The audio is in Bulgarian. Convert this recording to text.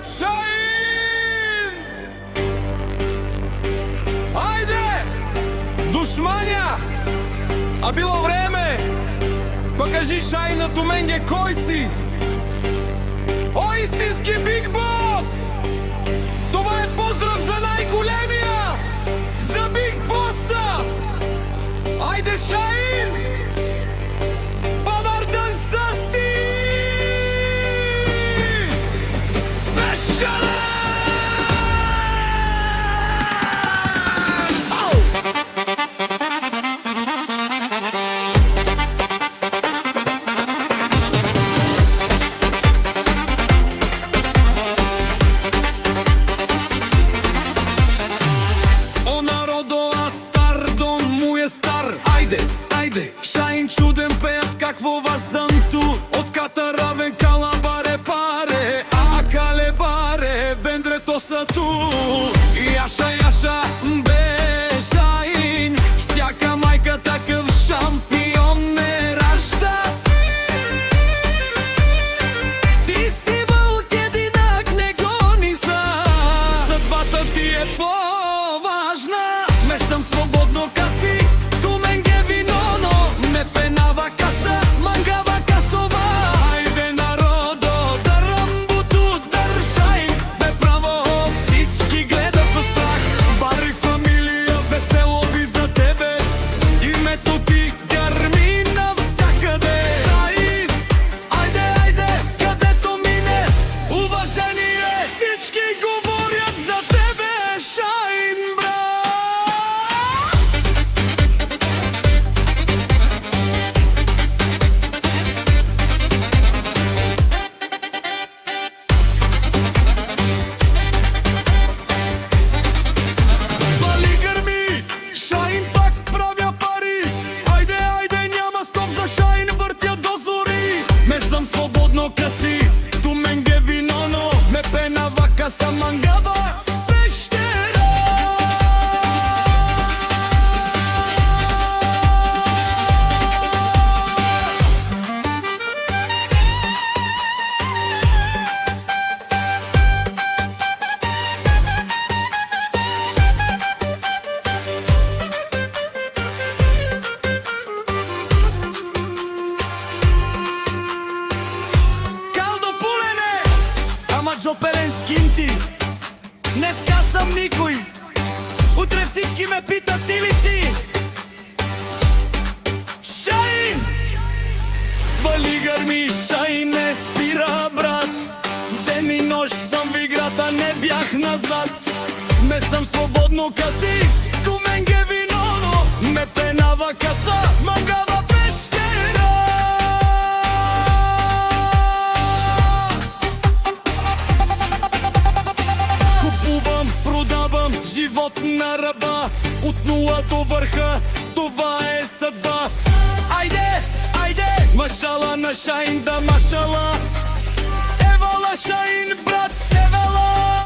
Шаин! Ајде! Душмања! А било време! Покажи Шаинот у менге кој си! О, истински Биг Бос! Това е поздрав за најголемија! За Биг Боса! Ајде, Шаин! Павардан састи! Бешале! Ајде, Шаин чуден пејат какво вазданту од катаравен калабаре паре, а калебаре бендрето са ту. Јаша, бе Шаин, всяка мајка такъв шампион не ражда. Ти си вълк, единак, не гони са, съдбата ти е по-важна. Ме съм свободно каси, свободно каси, ту менге виноно, ме пена вака са мангава пещера. Джоперен скинти, днеска съм никой, утре всички ме питат ти ли си Шаин? Вали гърми, Шаин не спира, брат. Ден и нощ съм в играта, не бях назад. Не съм свободно каси, ту менге виноно, ме пенава каса, мангава пещера. Продавам живот на ръба, от нула до върха, това е съдба. Айде, машала на Шаин, да машала. Евала Шаин, брат.